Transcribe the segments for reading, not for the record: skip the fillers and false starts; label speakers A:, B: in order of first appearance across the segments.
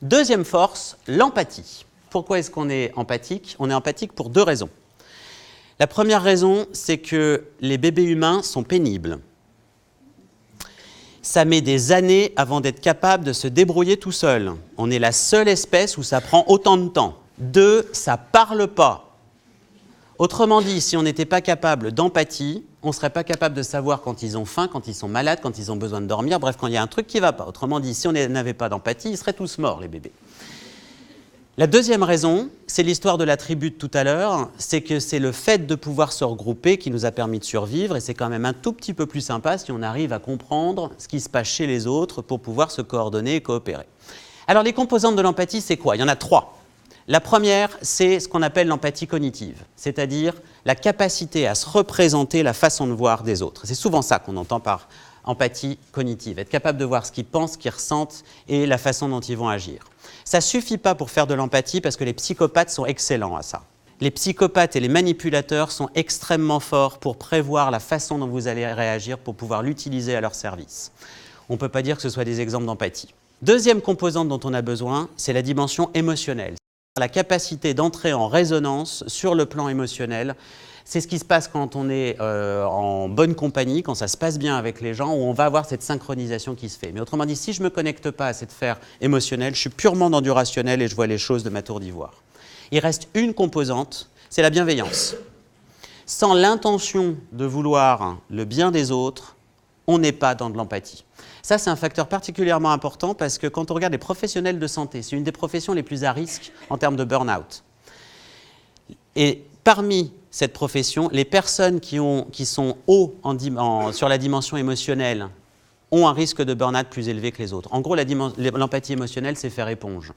A: Deuxième force, l'empathie. Pourquoi est-ce qu'on est empathique? On est empathique pour deux raisons. La première raison, c'est que les bébés humains sont pénibles. Ça met des années avant d'être capable de se débrouiller tout seul. On est la seule espèce où ça prend autant de temps. Deux, ça parle pas. Autrement dit, si on n'était pas capable d'empathie, on ne serait pas capable de savoir quand ils ont faim, quand ils sont malades, quand ils ont besoin de dormir, bref, quand il y a un truc qui ne va pas. Autrement dit, si on n'avait pas d'empathie, ils seraient tous morts, les bébés. La deuxième raison, c'est l'histoire de la tribu de tout à l'heure, c'est que c'est le fait de pouvoir se regrouper qui nous a permis de survivre, et c'est quand même un tout petit peu plus sympa si on arrive à comprendre ce qui se passe chez les autres pour pouvoir se coordonner et coopérer. Alors les composantes de l'empathie, c'est quoi? Il y en a trois. La première, c'est ce qu'on appelle l'empathie cognitive, c'est-à-dire la capacité à se représenter la façon de voir des autres. C'est souvent ça qu'on entend par empathie cognitive, être capable de voir ce qu'ils pensent, ce qu'ils ressentent et la façon dont ils vont agir. Ça ne suffit pas pour faire de l'empathie parce que les psychopathes sont excellents à ça. Les psychopathes et les manipulateurs sont extrêmement forts pour prévoir la façon dont vous allez réagir pour pouvoir l'utiliser à leur service. On ne peut pas dire que ce soit des exemples d'empathie. Deuxième composante dont on a besoin, c'est la dimension émotionnelle. La capacité d'entrer en résonance sur le plan émotionnel, c'est ce qui se passe quand on est en bonne compagnie, quand ça se passe bien avec les gens, où on va avoir cette synchronisation qui se fait. Mais autrement dit, si je ne me connecte pas à cette sphère émotionnelle, je suis purement dans du rationnel et je vois les choses de ma tour d'ivoire. Il reste une composante, c'est la bienveillance. Sans l'intention de vouloir le bien des autres, on n'est pas dans de l'empathie. Ça, c'est un facteur particulièrement important parce que quand on regarde les professionnels de santé, c'est une des professions les plus à risque en termes de burn-out. Et parmi cette profession, les personnes qui sont hauts sur la dimension émotionnelle ont un risque de burn-out plus élevé que les autres. En gros, l'empathie émotionnelle, c'est faire éponge.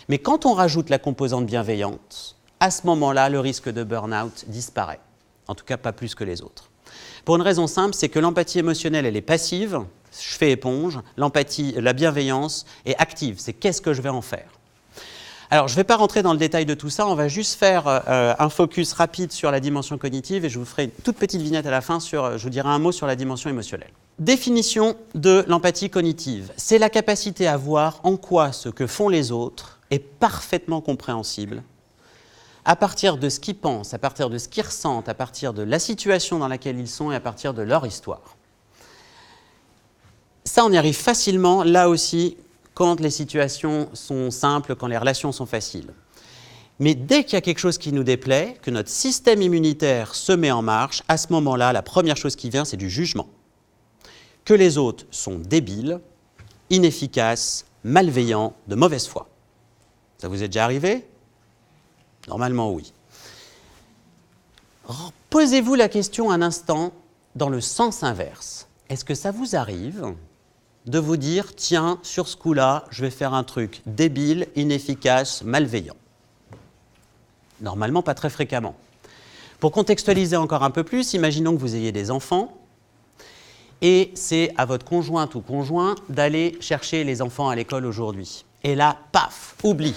A: Mais quand on rajoute la composante bienveillante, à ce moment-là, le risque de burn-out disparaît. En tout cas, pas plus que les autres. Pour une raison simple, c'est que l'empathie émotionnelle, elle est passive, je fais éponge, la bienveillance est active, c'est qu'est-ce que je vais en faire. Alors, je ne vais pas rentrer dans le détail de tout ça, on va juste faire un focus rapide sur la dimension cognitive et je vous ferai une toute petite vignette à la fin, je vous dirai un mot sur la dimension émotionnelle. Définition de l'empathie cognitive, c'est la capacité à voir en quoi ce que font les autres est parfaitement compréhensible à partir de ce qu'ils pensent, à partir de ce qu'ils ressentent, à partir de la situation dans laquelle ils sont et à partir de leur histoire. Ça, on y arrive facilement, là aussi, quand les situations sont simples, quand les relations sont faciles. Mais dès qu'il y a quelque chose qui nous déplaît, que notre système immunitaire se met en marche, à ce moment-là, la première chose qui vient, c'est du jugement. Que les autres sont débiles, inefficaces, malveillants, de mauvaise foi. Ça vous est déjà arrivé ? Normalement, oui. Posez-vous la question un instant dans le sens inverse. Est-ce que ça vous arrive de vous dire, tiens, sur ce coup-là, je vais faire un truc débile, inefficace, malveillant? Normalement, pas très fréquemment. Pour contextualiser encore un peu plus, imaginons que vous ayez des enfants et c'est à votre conjointe ou conjoint d'aller chercher les enfants à l'école aujourd'hui. Et là, paf, oublie.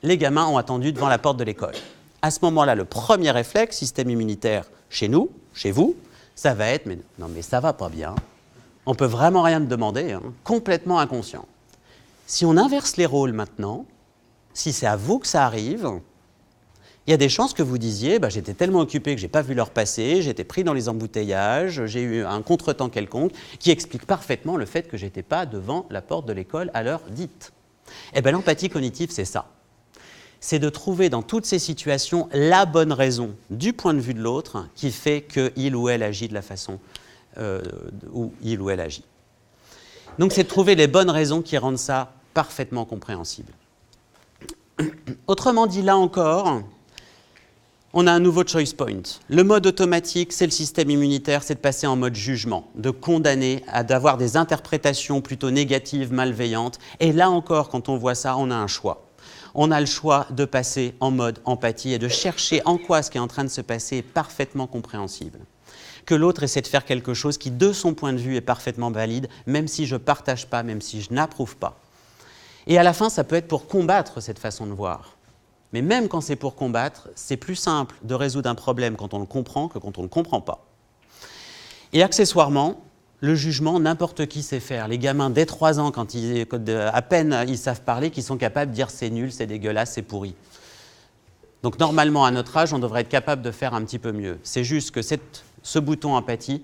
A: Les gamins ont attendu devant la porte de l'école. À ce moment-là, le premier réflexe, système immunitaire chez nous, chez vous, ça va être, mais non mais ça va pas bien, on peut vraiment rien te demander, hein, complètement inconscient. Si on inverse les rôles maintenant, si c'est à vous que ça arrive, il y a des chances que vous disiez, j'étais tellement occupé que je n'ai pas vu l'heure passer, j'étais pris dans les embouteillages, j'ai eu un contretemps quelconque, qui explique parfaitement le fait que je n'étais pas devant la porte de l'école à l'heure dite. Eh bien, l'empathie cognitive, c'est ça. C'est de trouver dans toutes ces situations la bonne raison du point de vue de l'autre qui fait qu'il ou elle agit de la façon où il ou elle agit. Donc c'est de trouver les bonnes raisons qui rendent ça parfaitement compréhensible. Autrement dit, là encore, on a un nouveau choice point. Le mode automatique, c'est le système immunitaire, c'est de passer en mode jugement, de condamner, d'avoir des interprétations plutôt négatives, malveillantes. Et là encore, quand on voit ça, on a un choix. On a le choix de passer en mode empathie et de chercher en quoi ce qui est en train de se passer est parfaitement compréhensible. Que l'autre essaie de faire quelque chose qui, de son point de vue, est parfaitement valide, même si je ne partage pas, même si je n'approuve pas. Et à la fin, ça peut être pour combattre cette façon de voir. Mais même quand c'est pour combattre, c'est plus simple de résoudre un problème quand on le comprend que quand on ne le comprend pas. Et accessoirement, Le jugement, n'importe qui sait faire. Les gamins, dès 3 ans, à peine ils savent parler, qu'ils sont capables de dire c'est nul, c'est dégueulasse, c'est pourri. Donc normalement, à notre âge, on devrait être capable de faire un petit peu mieux. C'est juste que ce bouton empathie,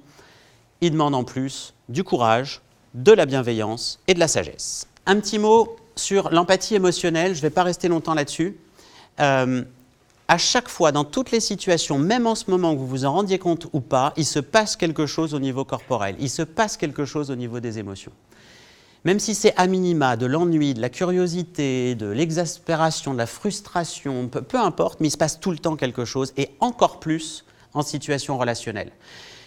A: il demande en plus du courage, de la bienveillance et de la sagesse. Un petit mot sur l'empathie émotionnelle, je ne vais pas rester longtemps là-dessus. À chaque fois, dans toutes les situations, même en ce moment que vous vous en rendiez compte ou pas, il se passe quelque chose au niveau corporel, il se passe quelque chose au niveau des émotions. Même si c'est à minima de l'ennui, de la curiosité, de l'exaspération, de la frustration, peu importe, mais il se passe tout le temps quelque chose, et encore plus en situation relationnelle.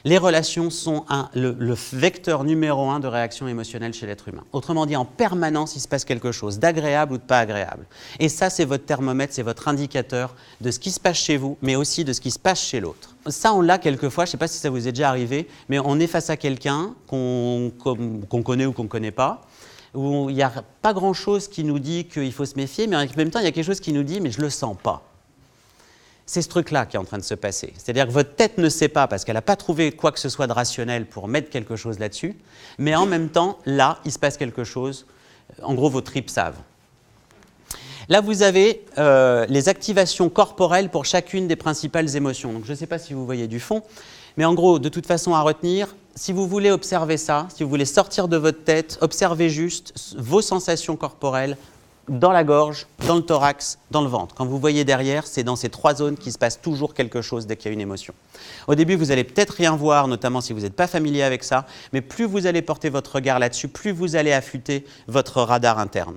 A: Les relations sont le vecteur numéro 1 de réaction émotionnelle chez l'être humain. Autrement dit, en permanence, il se passe quelque chose, d'agréable ou de pas agréable. Et ça, c'est votre thermomètre, c'est votre indicateur de ce qui se passe chez vous, mais aussi de ce qui se passe chez l'autre. Ça, on l'a quelquefois, je ne sais pas si ça vous est déjà arrivé, mais on est face à quelqu'un qu'on connaît ou qu'on ne connaît pas, où il n'y a pas grand-chose qui nous dit qu'il faut se méfier, mais en même temps, il y a quelque chose qui nous dit « mais je ne le sens pas ». C'est ce truc-là qui est en train de se passer. C'est-à-dire que votre tête ne sait pas, parce qu'elle n'a pas trouvé quoi que ce soit de rationnel pour mettre quelque chose là-dessus, mais en même temps, là, il se passe quelque chose. En gros, vos tripes savent. Là, vous avez les activations corporelles pour chacune des principales émotions. Donc, je ne sais pas si vous voyez du fond, mais en gros, de toute façon, à retenir, si vous voulez observer ça, si vous voulez sortir de votre tête, observez juste vos sensations corporelles, dans la gorge, dans le thorax, dans le ventre. Quand vous voyez derrière, c'est dans ces 3 zones qu'il se passe toujours quelque chose dès qu'il y a une émotion. Au début, vous allez peut-être rien voir, notamment si vous n'êtes pas familier avec ça, mais plus vous allez porter votre regard là-dessus, plus vous allez affûter votre radar interne.